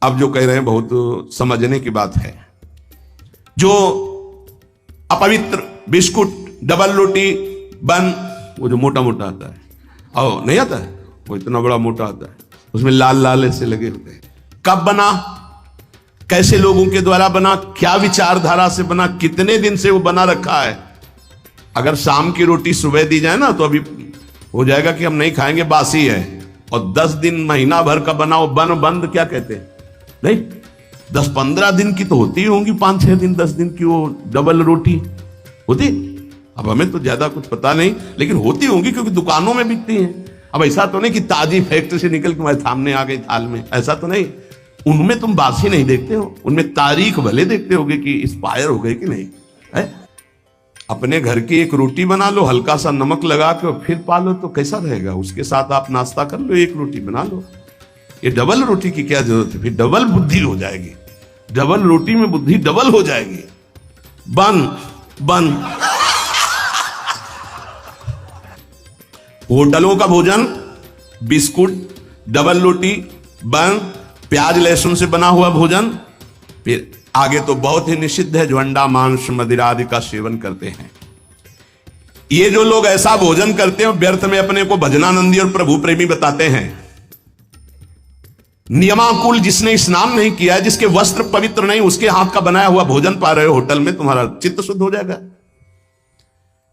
अब जो कह रहे हैं बहुत समझने की बात है। जो अपवित्र बिस्कुट, डबल रोटी, बन, वो जो मोटा मोटा आता है, और नहीं आता है, वो इतना बड़ा मोटा आता है, उसमें लाल लाल ऐसे लगे होते हैं। कब बना, कैसे लोगों के द्वारा बना, क्या विचारधारा से बना, कितने दिन से वो बना रखा है। अगर शाम की रोटी सुबह दी जाए ना तो अभी हो जाएगा कि हम नहीं खाएंगे, बासी है। और 10 दिन महीना भर का बना वो बंद क्या कहते हैं, नहीं 10-15 दिन की तो होती होंगी, 5-6 दिन 10 दिन की वो डबल रोटी होती। अब हमें तो ज्यादा कुछ पता नहीं, लेकिन होती होंगी क्योंकि दुकानों में बिकती हैं। अब ऐसा तो नहीं कि ताजी फैक्ट्री से निकल के हमारे सामने आ गई थाल में, ऐसा तो नहीं। उनमें तुम बासी नहीं देखते हो, उनमें तारीख भले देखते होगे कि एक्सपायर हो गए कि नहीं है। अपने घर की एक रोटी बना लो, हल्का सा नमक लगा के फिर पालो तो कैसा रहेगा। उसके साथ आप नाश्ता कर लो, एक रोटी बना लो। ये डबल रोटी की क्या जरूरत है, फिर डबल बुद्धि हो जाएगी, डबल रोटी में बुद्धि डबल हो जाएगी। बन होटलों का भोजन, बिस्कुट, डबल रोटी, बन, प्याज लहसुन से बना हुआ भोजन। फिर आगे तो बहुत ही निषिद्ध है, जो अंडा मांस मदिरा आदि का सेवन करते हैं। ये जो लोग ऐसा भोजन करते हैं व्यर्थ में अपने को भजनानंदी और प्रभु प्रेमी बताते हैं। नियमाकुल जिसने स्नान नहीं किया है, जिसके वस्त्र पवित्र नहीं, उसके हाथ का बनाया हुआ भोजन पा रहे हो होटल में, तुम्हारा चित्त शुद्ध हो जाएगा।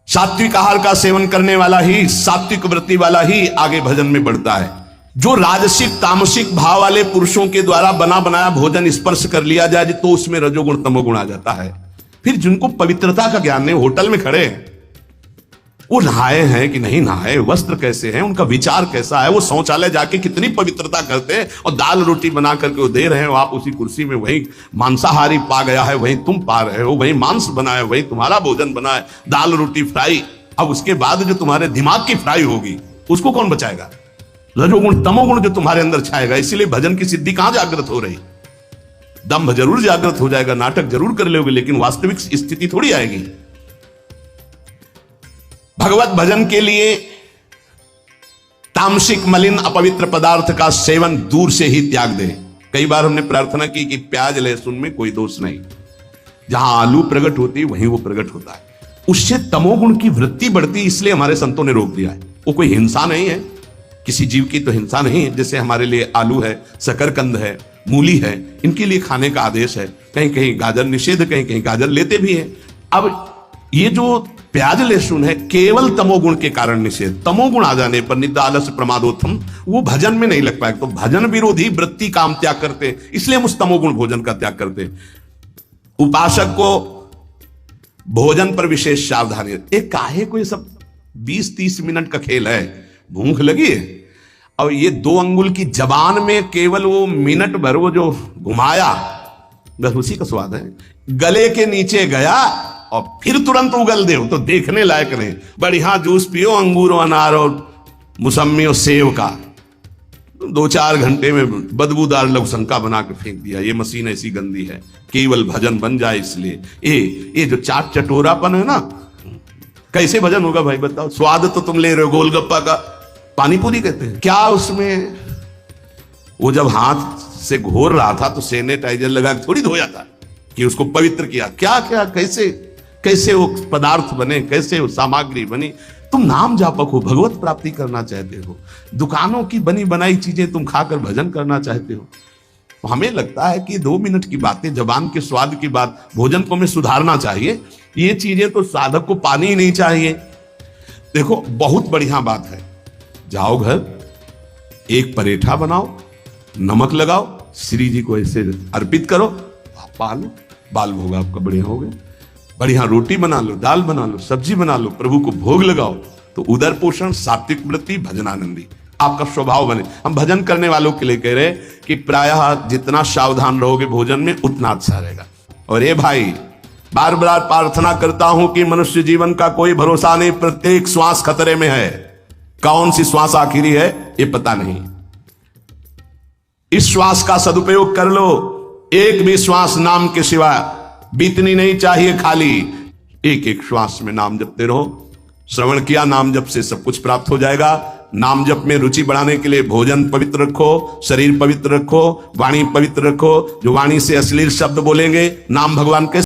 सात्विक आहार का सेवन करने वाला ही, सात्विक वृत्ति वाला ही आगे भजन में बढ़ता है। जो राजसिक तामसिक भाव वाले पुरुषों के द्वारा बना बनाया भोजन स्पर्श कर लिया जाए तो उसमें रजोगुण तमोगुण आ जाता है। फिर जिनको पवित्रता का ज्ञान नहीं, होटल में खड़े हैं, वो नहाए हैं कि नहीं नहाए, वस्त्र कैसे हैं, उनका विचार कैसा है, वो शौचालय जाके कितनी पवित्रता करते हैं, और दाल रोटी बना करके वो दे रहे हो, आप उसी कुर्सी में वही मांसाहारी पा गया है, वही तुम पा रहे हो, वही मांस बना है, वही तुम्हारा भोजन बना है, दाल रोटी फ्राई। अब उसके बाद जो तुम्हारे दिमाग की फ्राई होगी उसको कौन बचाएगा, रजोगुण तमोगुण जो तुम्हारे अंदर छाएगा। इसीलिए भजन की सिद्धि कहां जागृत हो रही, दम्भ जरूर जागृत हो जाएगा, नाटक जरूर कर लोगे, लेकिन वास्तविक स्थिति थोड़ी आएगी। भगवत भजन के लिए तामसिक मलिन अपवित्र पदार्थ का सेवन दूर से ही त्याग दे। कई बार हमने प्रार्थना की कि प्याज लहसुन में कोई दोष नहीं, जहां आलू प्रकट होती वहीं वो प्रकट होता है, उससे तमोगुण की वृत्ति बढ़ती, इसलिए हमारे संतों ने रोक दिया है। वो कोई हिंसा नहीं है, किसी जीव की तो हिंसा नहीं है। जैसे हमारे लिए आलू है, शकरकंद है, मूली है, इनके लिए खाने का आदेश है। कहीं कहीं गाजर निषेध, कहीं कहीं गाजर लेते भी हैं। अब ये जो प्याज लहसुन है केवल तमोगुण के कारण निषेध, तमोगुण आ जाने पर निद्रा आलस्य प्रमादोत्थम वो भजन में नहीं लग पाएगा। तो भजन विरोधी वृत्ति का हम त्याग करते हैं, इसलिए हम उस तमोगुण भोजन का त्याग करते हैं। उपासक को भोजन पर विशेष सावधानी। एक काहे को ये सब 20-30 मिनट का खेल है, भूख लगी है, और ये 2 अंगुल की जबान में केवल वो मिनट भर वो जो घुमाया, बस उसी का स्वाद है। गले के नीचे गया और फिर तुरंत उगल दे तो देखने लायक नहीं। बढ़िया जूस पियो, अंगूर अनार और मुसम्मी और सेव का, 2-4 घंटे में बदबूदार लवशंका बना के फेंक दिया। ये मशीन ऐसी गंदी है, केवल भजन बन जाए इसलिए। ये जो चाट चटोरापन है ना, कैसे भजन होगा भाई बताओ। स्वाद तो तुम ले रहे हो गोलगप्पा का, पानी पूरी कहते हैं क्या उसमें। वो जब हाथ से घोर रहा था तो सैनिटाइजर लगा के थोड़ी धोया था कि उसको पवित्र किया। क्या क्या कैसे कैसे वो पदार्थ बने, कैसे वो सामग्री बनी। तुम नाम जापक हो, भगवत प्राप्ति करना चाहते हो, दुकानों की बनी बनाई चीजें तुम खाकर भजन करना चाहते हो। हमें लगता है कि 2 मिनट की बातें, जबान के स्वाद की बात, भोजन को हमें सुधारना चाहिए। ये चीजें तो साधक को पानी ही नहीं चाहिए। देखो बहुत बढ़िया बात है, जाओ घर, एक परेठा बनाओ, नमक लगाओ, श्री जी को ऐसे अर्पित करो, पालो, बाल भोग आपका बढ़िया हो गया। बढ़िया रोटी बना लो, दाल बना लो, सब्जी बना लो, प्रभु को भोग लगाओ, तो उदर पोषण, सात्विक वृत्ति, भजनानंदी आपका स्वभाव बने। हम भजन करने वालों के लिए कह रहे कि प्रायः जितना सावधान रहोगे भोजन में उतना अच्छा रहेगा। और ये भाई बार बार प्रार्थना करता हूं कि मनुष्य जीवन का कोई भरोसा नहीं, प्रत्येक श्वास खतरे में है। कौन सी श्वास आखिरी है ये पता नहीं। इस श्वास का सदुपयोग कर लो। एक भी श्वास नाम के सिवा बीतनी नहीं चाहिए खाली। एक एक श्वास में नाम जपते रहो। श्रवण किया नाम जप से सब कुछ प्राप्त हो जाएगा। नाम जप में रुचि बढ़ाने के लिए भोजन पवित्र रखो, शरीर पवित्र रखो, वाणी पवित्र रखो। जो वाणी से अश्लील शब्द बोलेंगे, नाम भगवान के